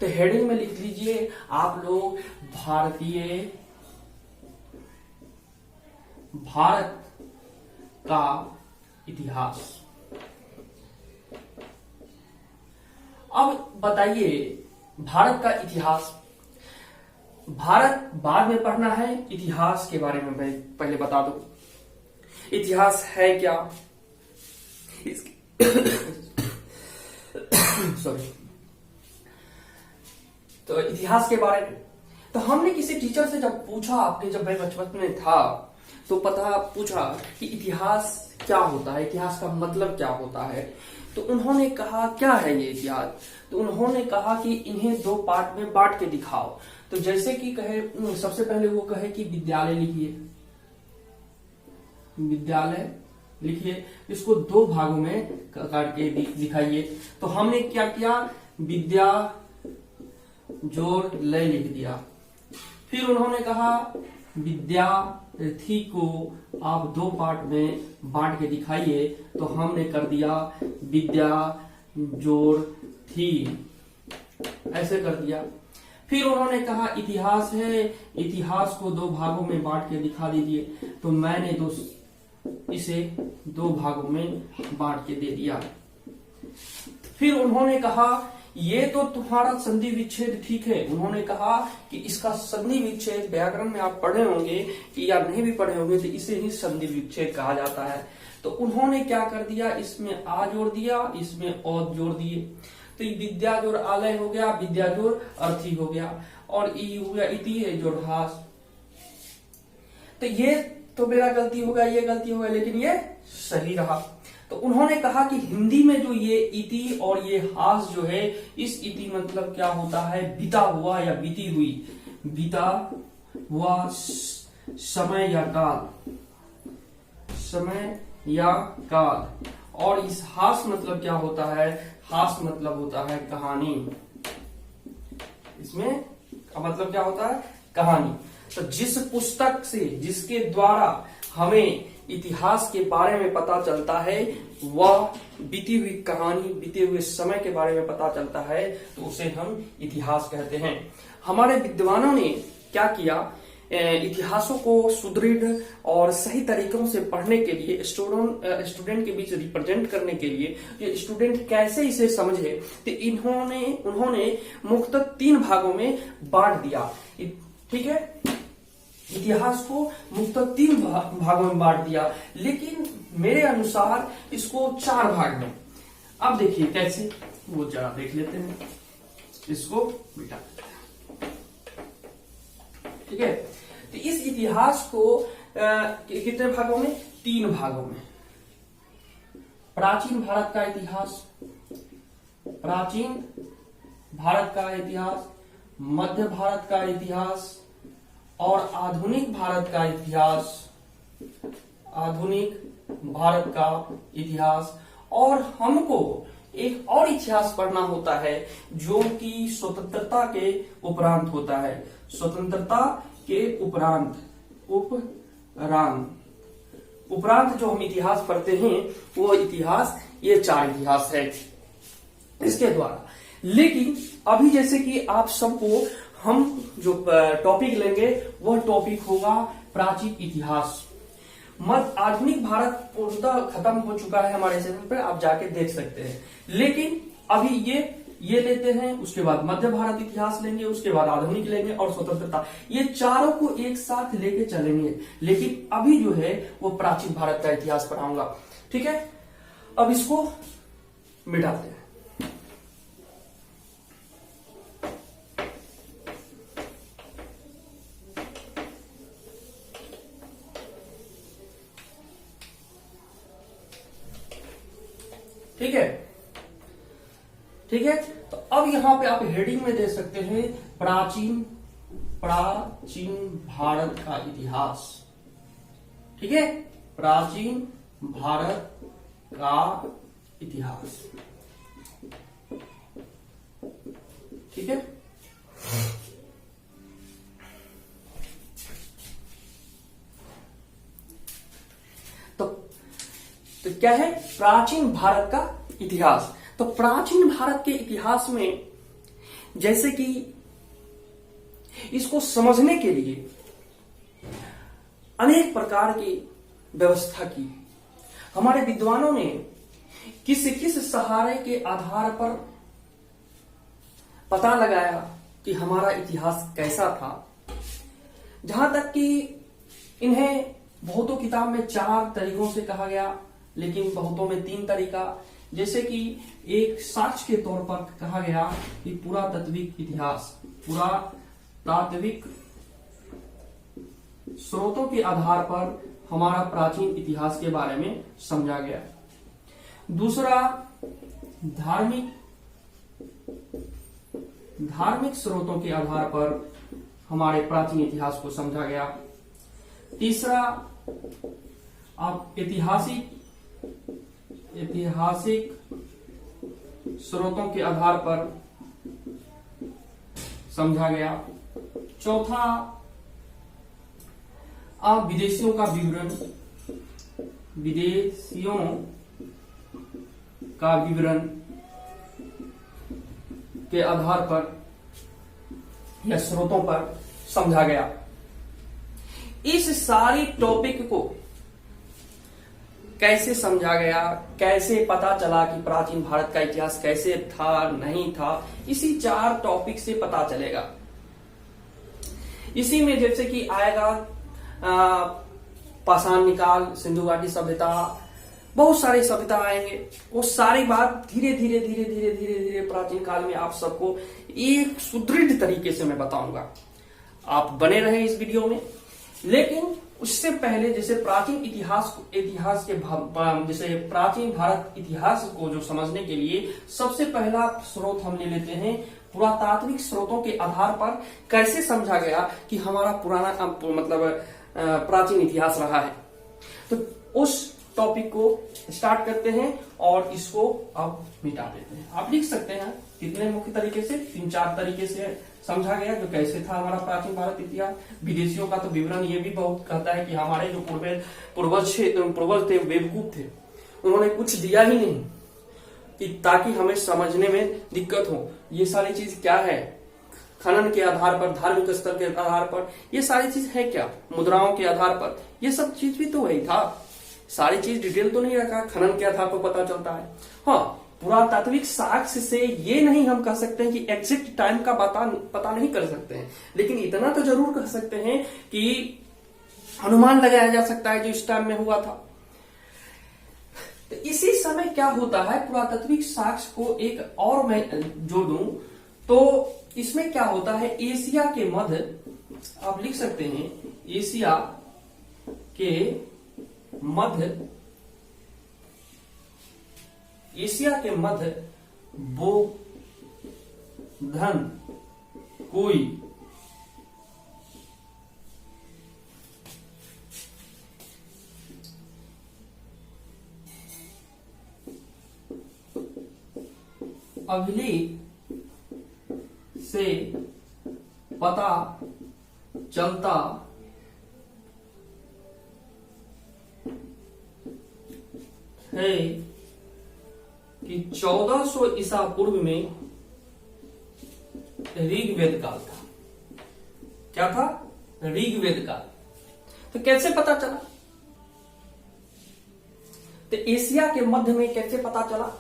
तो हेडिंग में लिख लीजिए आप लोग भारत का इतिहास। अब बताइए भारत का इतिहास, भारत बाद में पढ़ना है, इतिहास के बारे में मैं पहले बता दूं। इतिहास है क्या सॉरी तो इतिहास के बारे में तो हमने किसी टीचर से जब पूछा, आपने जब मैं बचपन में था तो पूछा कि इतिहास क्या होता है, इतिहास का मतलब क्या होता है। तो उन्होंने कहा क्या है ये इतिहास, तो उन्होंने कहा कि इन्हें दो पार्ट में बांट के दिखाओ। तो जैसे कि कहे, सबसे पहले वो कहे कि विद्यालय लिखिए, विद्यालय लिखिए, इसको दो भागों में काट के दिखाइए। तो हमने क्या किया, विद्या जोड़ लय लिख दिया। फिर उन्होंने कहा विद्यार्थी को आप दो पार्ट में बांट के दिखाइए। तो हमने कर दिया विद्या जोड़ थी, ऐसे कर दिया। फिर उन्होंने कहा इतिहास है, इतिहास को दो भागों में बांट के दिखा दीजिए। तो मैंने इसे दो भागों में बांट के दे दिया। फिर उन्होंने कहा ये तो तुम्हारा संधि विच्छेद ठीक है। उन्होंने कहा कि इसका संधि विच्छेद व्याकरण में आप पढ़े होंगे कि या नहीं भी पढ़े होंगे, तो इसे ही संधि विच्छेद कहा जाता है। तो उन्होंने क्या कर दिया, इसमें आ जोड़ दिया, इसमें औ जोड़ दिए। तो विद्या जोड़ आलय हो गया, विद्या जोड़ अर्थी हो गया, और ई हो गया इति जोड़ हास। तो ये तो मेरा गलती होगा, ये गलती होगा, लेकिन ये सही रहा। तो उन्होंने कहा कि हिंदी में जो ये इति और ये हास जो है, इस इति मतलब क्या होता है, बीता हुआ या बीती हुई, बीता हुआ समय या काल, समय या काल। और इस हास मतलब क्या होता है, हास मतलब होता है कहानी। इसमें मतलब क्या होता है, कहानी। तो जिस पुस्तक से, जिसके द्वारा हमें इतिहास के बारे में पता चलता है, वह बीती हुई कहानी, बीते हुए समय के बारे में पता चलता है, तो उसे हम इतिहास कहते हैं। हमारे विद्वानों ने क्या किया, इतिहासों को सुदृढ़ और सही तरीकों से पढ़ने के लिए, स्टूडेंट के बीच रिप्रेजेंट करने के लिए, कि स्टूडेंट कैसे इसे समझे, तो उन्होंने मुख्यतः तीन भागों में बांट दिया। ठीक है, इतिहास को मुख्यतः तीन भागों में बांट दिया, लेकिन मेरे अनुसार इसको चार भाग में। अब देखिए कैसे, वो जरा देख लेते हैं, इसको मिटा देते हैं। ठीक है, तो इस इतिहास को कितने भागों में, तीन भागों में। प्राचीन भारत का इतिहास, प्राचीन भारत का इतिहास, मध्य भारत का इतिहास और आधुनिक भारत का इतिहास, आधुनिक भारत का इतिहास। और हमको एक और इतिहास पढ़ना होता है जो कि स्वतंत्रता के उपरांत होता है, स्वतंत्रता के उपरांत, उपरांत जो हम इतिहास पढ़ते हैं, वो इतिहास, ये चार इतिहास है इसके द्वारा। लेकिन अभी जैसे कि आप सबको हम जो टॉपिक लेंगे, वह टॉपिक होगा प्राचीन इतिहास। आधुनिक भारत पूर्णतः खत्म हो चुका है हमारे सेशन पे, आप जाके देख सकते हैं। लेकिन अभी ये लेते हैं, उसके बाद मध्य भारत इतिहास लेंगे, उसके बाद आधुनिक लेंगे और स्वतंत्रता, ये चारों को एक साथ लेके चलेंगे। लेकिन अभी जो है वो प्राचीन भारत का इतिहास पढ़ाऊंगा। ठीक है, अब इसको मिटाते हैं। ठीक है, ठीक है। तो अब यहां पे आप हेडिंग में दे सकते हैं प्राचीन भारत का इतिहास। ठीक है, प्राचीन भारत का इतिहास। ठीक है, तो क्या है, प्राचीन भारत का इतिहास। तो प्राचीन भारत के इतिहास में जैसे कि इसको समझने के लिए अनेक प्रकार की व्यवस्था की। हमारे विद्वानों ने किस किस सहारे के आधार पर पता लगाया कि हमारा इतिहास कैसा था। जहां तक कि इन्हें बहुतों किताब में 4 तरीकों से कहा गया, लेकिन बहुतों में 3 तरीका। जैसे कि एक साक्ष्य के तौर पर कहा गया कि पुरातात्विक इतिहास, पुरातात्विक स्रोतों के आधार पर हमारा प्राचीन इतिहास के बारे में समझा गया। दूसरा, धार्मिक स्रोतों के आधार पर हमारे प्राचीन इतिहास को समझा गया। तीसरा, आप ऐतिहासिक स्रोतों के आधार पर समझा गया। चौथा, आप विदेशियों का विवरण के आधार पर या स्रोतों पर समझा गया। इस सारी टॉपिक को कैसे समझा गया, कैसे पता चला कि प्राचीन भारत का इतिहास कैसे था, नहीं था, इसी 4 टॉपिक से पता चलेगा। इसी में जैसे कि आएगा पाषाण निकाल, सिंधु घाटी सभ्यता, बहुत सारी सभ्यता आएंगे। वो सारी बात धीरे धीरे प्राचीन काल में आप सबको एक सुदृढ़ तरीके से मैं बताऊंगा। आप बने रहे इस वीडियो में। लेकिन उससे पहले जैसे प्राचीन जैसे प्राचीन भारत इतिहास को जो समझने के लिए सबसे पहला स्रोत हम ले लेते हैं, पुरातात्विक स्रोतों के आधार पर कैसे समझा गया कि हमारा पुराना मतलब प्राचीन इतिहास रहा है। तो उस टॉपिक को स्टार्ट करते हैं और इसको अब मिटा देते हैं। आप लिख सकते हैं कितने मुख्य तरीके से, 3-4 तरीके से समझा गया जो कैसे था हमारा प्राचीन भारत इतिहास। विदेशियों का तो विवरण ये भी बहुत कहता है कि हमारे जो पूर्वज थे बेवकूफ थे, उन्होंने कुछ दिया ही नहीं कि ताकि हमें समझने में दिक्कत हो। ये सारी चीज क्या है, खनन के आधार पर, धार्मिक स्तर के आधार पर, ये सारी चीज है क्या, मुद्राओं के आधार पर, ये सब चीज भी तो वही था। सारी चीज डिटेल तो नहीं रखा, खनन के आधार पर पता चलता है। हाँ, पुरातात्विक साक्ष्य से ये नहीं हम कह सकते हैं कि एग्जैक्ट टाइम का पता नहीं कर सकते हैं, लेकिन इतना तो जरूर कह सकते हैं कि अनुमान लगाया जा सकता है जो इस टाइम में हुआ था। तो इसी समय क्या होता है, पुरातात्विक साक्ष्य को एक और मैं जोड़ दूं तो इसमें क्या होता है, एशिया के मध्य, आप लिख सकते हैं एशिया के मध्य बोधन कोई अभिलेख से पता चलता है कि 1400 ईसा पूर्व में ऋग्वेद काल था। क्या था? ऋग्वेद काल। तो कैसे पता चला? तो एशिया के मध्य में कैसे पता चला?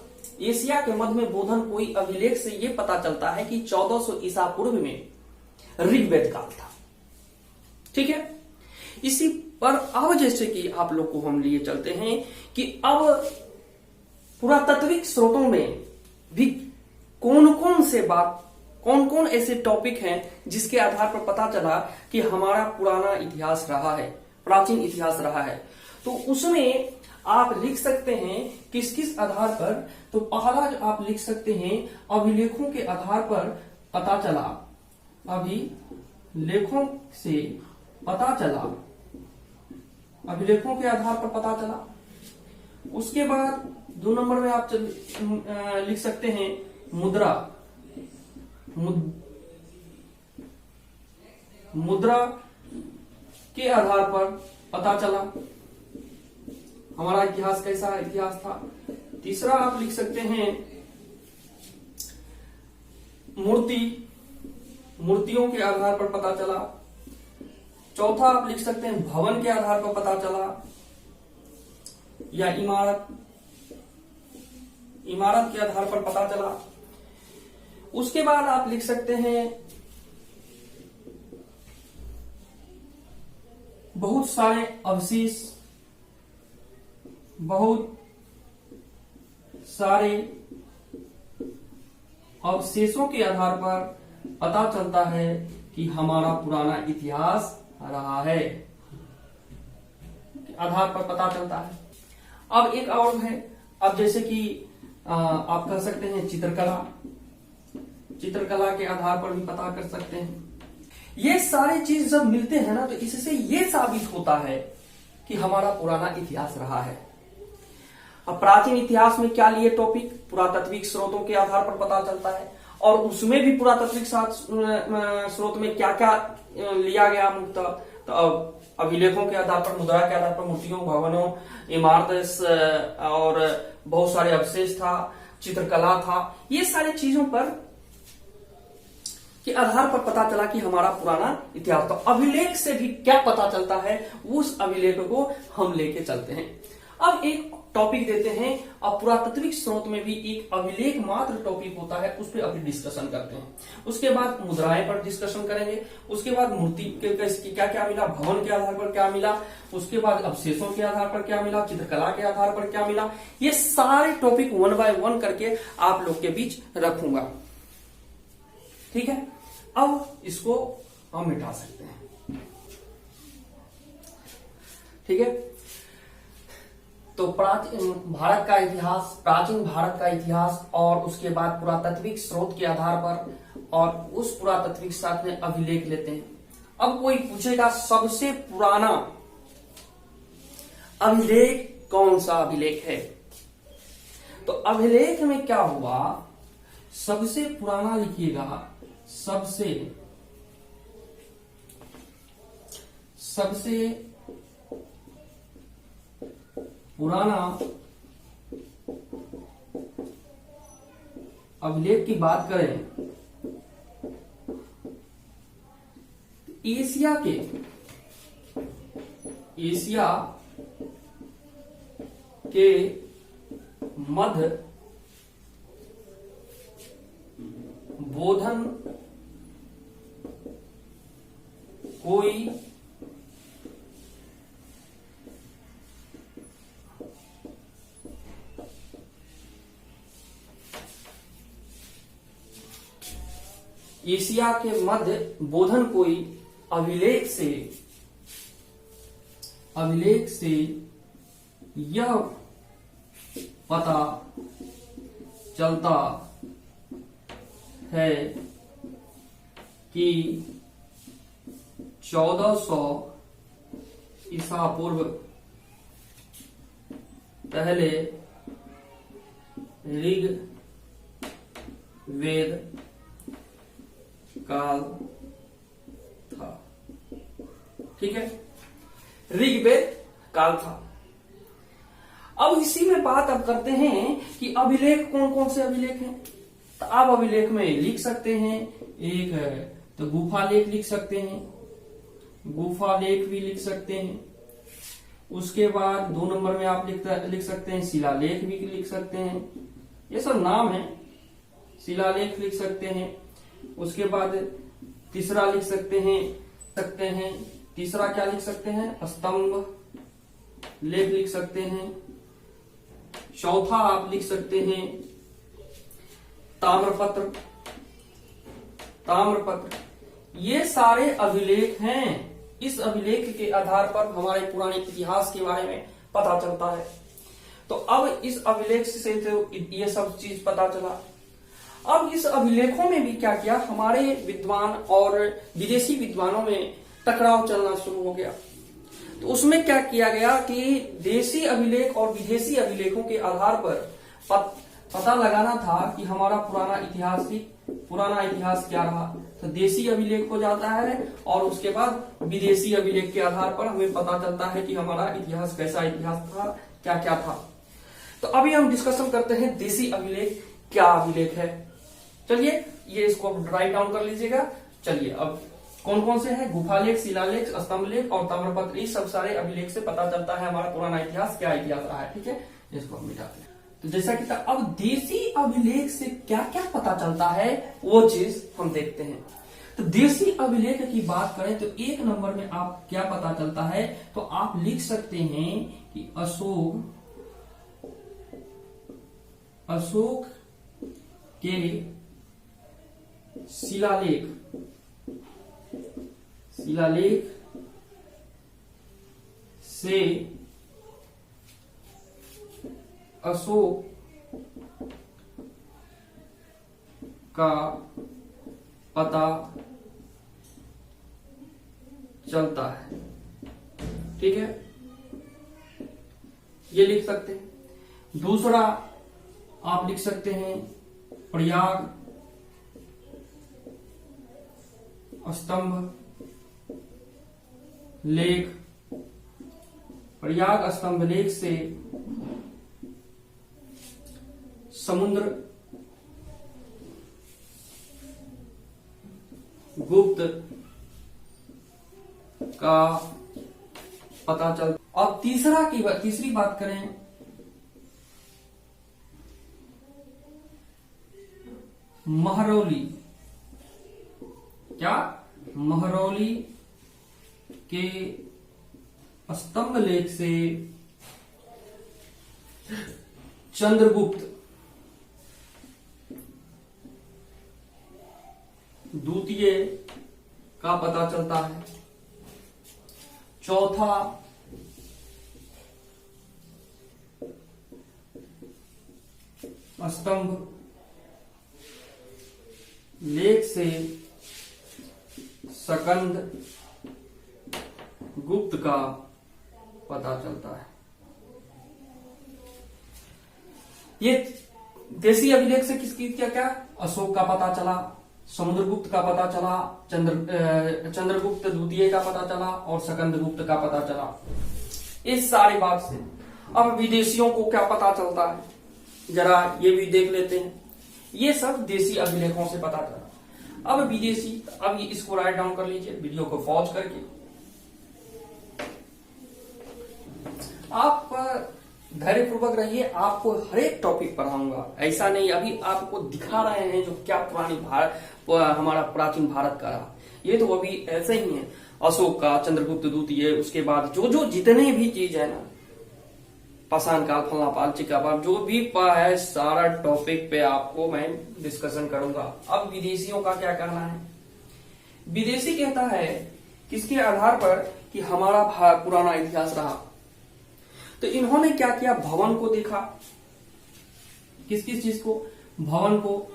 एशिया के मध्य में बोधन कोई अभिलेख से यह पता चलता है कि 1400 ईसा पूर्व में ऋग्वेद काल था। ठीक है, इसी पर अब जैसे कि आप लोग को हम लिए चलते हैं कि अब पुरातात्विक स्रोतों में भी कौन कौन ऐसे टॉपिक हैं जिसके आधार पर पता चला कि हमारा पुराना इतिहास रहा है, प्राचीन इतिहास रहा है। तो उसमें आप लिख सकते हैं किस किस आधार पर। तो पहला जो आप लिख सकते हैं, अभिलेखों के आधार पर पता चला, अभिलेखों से पता चला, अभिलेखों के आधार पर पता चला। उसके बाद 2 नंबर में आप लिख सकते हैं मुद्रा, मुद्रा के आधार पर पता चला हमारा इतिहास कैसा इतिहास था। तीसरा आप लिख सकते हैं मूर्तियों के आधार पर पता चला। चौथा आप लिख सकते हैं भवन के आधार पर पता चला, या इमारत के आधार पर पता चला। उसके बाद आप लिख सकते हैं बहुत सारे अवशेष, बहुत सारे अवशेषों के आधार पर पता चलता है कि हमारा पुराना इतिहास रहा है, आधार पर पता चलता है। अब एक और है, अब जैसे कि आप कह सकते हैं चित्रकला के आधार पर भी पता कर सकते हैं। ये सारी चीज जब मिलते हैं ना, तो इससे ये साबित होता है कि हमारा पुराना इतिहास रहा है। अब प्राचीन इतिहास में क्या लिए टॉपिक, पुरातात्विक स्रोतों के आधार पर पता चलता है, और उसमें भी पुरातात्विक स्रोत में क्या क्या लिया गया मुख्यतः, तो अभिलेखों के आधार पर, मुद्रा के आधार पर, मूर्तियों, भवनों, इमारत और बहुत सारे अवशेष था, चित्रकला था, ये सारी चीजों पर के आधार पर पता चला कि हमारा पुराना इतिहास। तो अभिलेख से भी क्या पता चलता है, उस अभिलेख को हम लेके चलते हैं। अब एक टॉपिक देते हैं, अब पुरातात्विक स्रोत में भी एक अभिलेख मात्र टॉपिक होता है, उस पर अभी डिस्कशन करते हैं। उसके बाद मुद्राएं पर डिस्कशन करेंगे, उसके बाद मूर्ति के क्या क्या मिला, भवन के आधार पर क्या मिला, उसके बाद अवशेषों के आधार पर क्या मिला, चित्रकला के आधार पर क्या मिला, ये सारे टॉपिक 1 बाय 1 करके आप लोग के बीच रखूंगा। ठीक है, अब इसको हम मिटा सकते हैं। ठीक है, तो प्राचीन भारत का इतिहास और उसके बाद पुरातात्विक स्रोत के आधार पर, और उस पुरातात्विक स्रोत में अभिलेख लेते हैं। अब कोई पूछेगा सबसे पुराना अभिलेख कौन सा अभिलेख है, तो अभिलेख में क्या हुआ, सबसे पुराना लिखिएगा, सबसे पुराना अभिलेख की बात करें, एशिया के मध्य बोधन कोई एशिया के मध्य बोधन कोई अभिलेख से यह पता चलता है कि 1400 ईसा पूर्व पहले ऋग्वेद काल था। ठीक है, ऋग्वेद काल था। अब इसी में बात अब करते हैं कि अभिलेख कौन कौन से अभिलेख हैं। तो आप अभिलेख में लिख सकते हैं, एक तो गुफा लेख लिख सकते हैं, गुफा लेख भी लिख सकते हैं। उसके बाद 2 नंबर में आप लिख सकते हैं शिलालेख भी लिख सकते हैं, ये सब नाम है, शिलालेख लिख सकते हैं। उसके बाद तीसरा लिख सकते हैं, तीसरा क्या लिख सकते हैं, स्तंभ लेख लिख सकते हैं। चौथा आप लिख सकते हैं ताम्रपत्र। ये सारे अभिलेख हैं। इस अभिलेख के आधार पर हमारे पुराने इतिहास के बारे में पता चलता है। तो अब इस अभिलेख से तो ये सब चीज पता चला। अब इस अभिलेखों में भी क्या किया, हमारे विद्वान और विदेशी विद्वानों में टकराव चलना शुरू हो गया। तो उसमें क्या किया गया कि देशी अभिलेख और विदेशी अभिलेखों के आधार पर पता लगाना था कि हमारा पुराना इतिहास क्या रहा। तो देशी अभिलेख हो जाता है और उसके बाद विदेशी अभिलेख के आधार पर हमें पता चलता है कि हमारा इतिहास कैसा इतिहास था, क्या क्या था। तो अभी हम डिस्कशन करते हैं देशी अभिलेख क्या अभिलेख है। चलिए ये इसको अब राइट डाउन कर लीजिएगा। चलिए अब कौन कौन से हैं, गुफालेख, शिलालेख, स्तंभलेख और ताम्रपत्र, ये सब सारे अभिलेख से पता चलता है हमारा पुराना इतिहास क्या इतिहास रहा है। ठीक है, इसको हम मिटाते हैं। तो जैसा कि अब देशी अभिलेख से क्या क्या पता चलता है वो चीज हम देखते हैं। तो देशी अभिलेख की बात करें तो 1 नंबर में आप क्या पता चलता है, तो आप लिख सकते हैं कि अशोक के शिलालेख से अशोक का पता चलता है। ठीक है, ये लिख सकते हैं। दूसरा आप लिख सकते हैं प्रयाग स्तंभ लेख, प्रयाग स्तंभ लेख से समुद्र गुप्त का पता चल। अब तीसरी बात करें महरौली, क्या महरौली के स्तंभ लेख से चंद्रगुप्त द्वितीय का पता चलता है। चौथा स्तंभ लेख से सकंद गुप्त का पता चलता है। ये देशी अभिलेख से किसकी क्या अशोक का पता चला, समुद्रगुप्त का पता चला, चंद्रगुप्त द्वितीय का पता चला और सकंद गुप्त का पता चला। इस सारी बात से अब विदेशियों को क्या पता चलता है, जरा ये भी देख लेते हैं। ये सब देशी अभिलेखों से पता चला। अब विदेशी, अब इसको राइट डाउन कर लीजिए वीडियो को पॉज करके। आप धैर्यपूर्वक रहिए, आपको हर एक टॉपिक पढ़ाऊंगा। ऐसा नहीं अभी आपको दिखा रहे हैं जो क्या हमारा प्राचीन भारत का रहा, ये तो अभी ऐसे ही है। अशोक का, चंद्रगुप्त द्वितीय, उसके बाद जो जितने भी चीज है ना, पाषाण काल, फलना पाल, चिका पाल, जो भी है सारा टॉपिक पे आपको मैं डिस्कशन करूंगा। अब विदेशियों का क्या कहना है। विदेशी कहता है किसके आधार पर कि हमारा पुराना इतिहास रहा। तो इन्होंने क्या किया, भवन को देखा। किस किस चीज को, भवन को,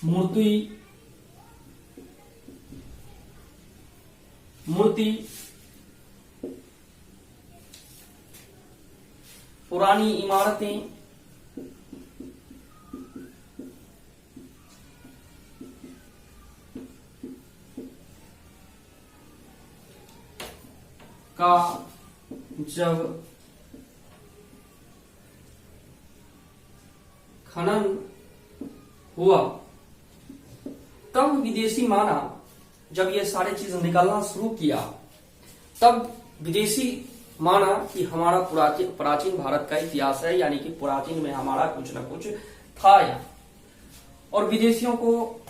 मूर्ति, पुरानी इमारतें, का जब खनन हुआ तब विदेशी माना, जब ये सारी चीज निकलना शुरू किया तब विदेशी माना कि हमारा प्राचीन भारत का इतिहास है, यानी कि प्राचीन में हमारा कुछ न कुछ था यहाँ। और विदेशियों को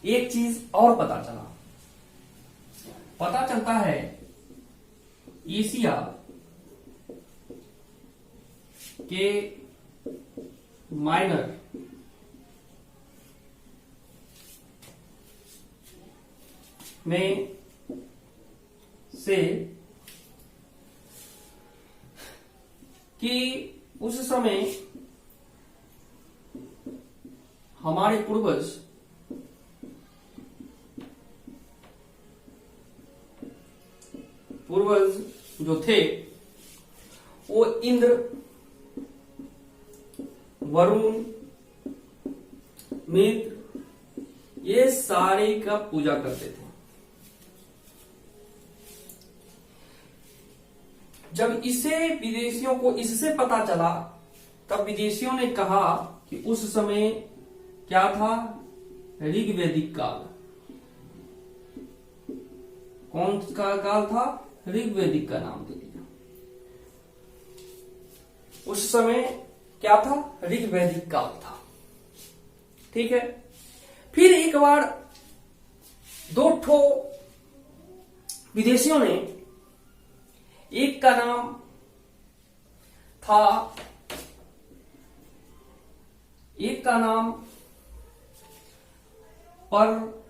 एक चीज और पता चलता है, एशिया के माइनर में से कि उस समय हमारे पूर्वज जो थे वो इंद्र, वरुण, मित्र, ये सारे का पूजा करते थे। जब विदेशियों को इससे पता चला तब विदेशियों ने कहा कि उस समय क्या था? ऋग्वैदिक काल। कौन सा काल था? ऋग्वैदिक का नाम दे दिया। उस समय क्या था? ऋग्वैदिक काल था। ठीक है। फिर एक बार दो ठो विदेशियों ने, एक का नाम था, एक का नाम परपोपोलिस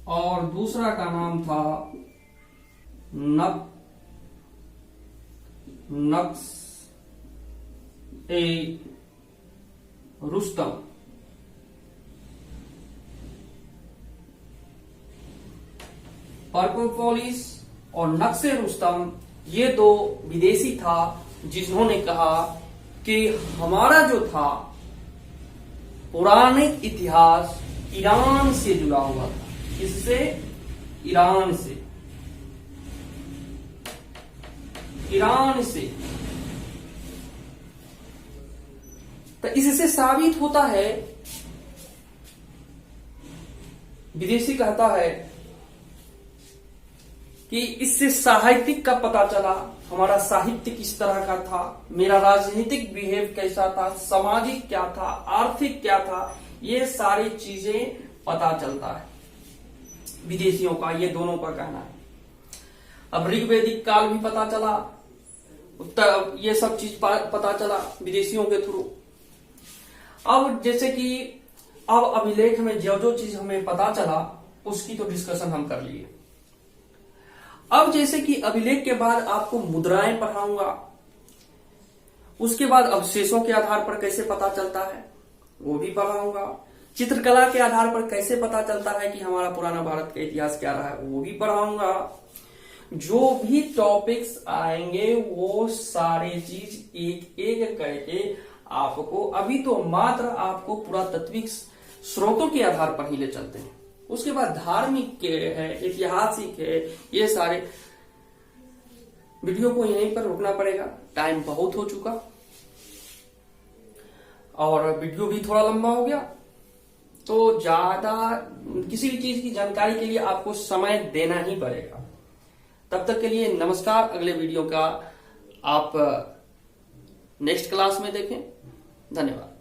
और दूसरा का नाम था नक्स ए रुस्तम। परपोपोलिस और नक्शे रुस्तम, ये दो विदेशी था जिन्होंने कहा कि हमारा जो था पौराणिक इतिहास ईरान से जुड़ा हुआ था। किससे? ईरान से। ईरान से। तो इससे साबित होता है, विदेशी कहता है कि इससे साहित्यिक का पता चला, हमारा साहित्य किस तरह का था, मेरा राजनीतिक बिहेव कैसा था, सामाजिक क्या था, आर्थिक क्या था, ये सारी चीजें पता चलता है विदेशियों का, ये दोनों का कहना है। अब ऋग्वैदिक काल भी पता चला, उत्तर ये सब चीज पता चला विदेशियों के थ्रू। अब जैसे कि अब अभिलेख में जो जो चीज हमें पता चला उसकी तो डिस्कशन हम कर लिए। अब जैसे कि अभिलेख के बाद आपको मुद्राएं पढ़ाऊंगा, उसके बाद अवशेषों के आधार पर कैसे पता चलता है वो भी पढ़ाऊंगा, चित्रकला के आधार पर कैसे पता चलता है कि हमारा पुराना भारत का इतिहास क्या रहा है वो भी पढ़ाऊंगा। जो भी टॉपिक्स आएंगे वो सारे चीज एक एक करके आपको, अभी तो मात्र आपको पुरातात्विक स्रोतों के आधार पर ही ले चलते हैं, उसके बाद धार्मिक के है, ऐतिहासिक है, ये सारे वीडियो को यहीं पर रोकना पड़ेगा, टाइम बहुत हो चुका और वीडियो भी थोड़ा लंबा हो गया, तो ज्यादा किसी भी चीज की जानकारी के लिए आपको समय देना ही पड़ेगा। तब तक के लिए नमस्कार। अगले वीडियो का आप नेक्स्ट क्लास में देखें। धन्यवाद।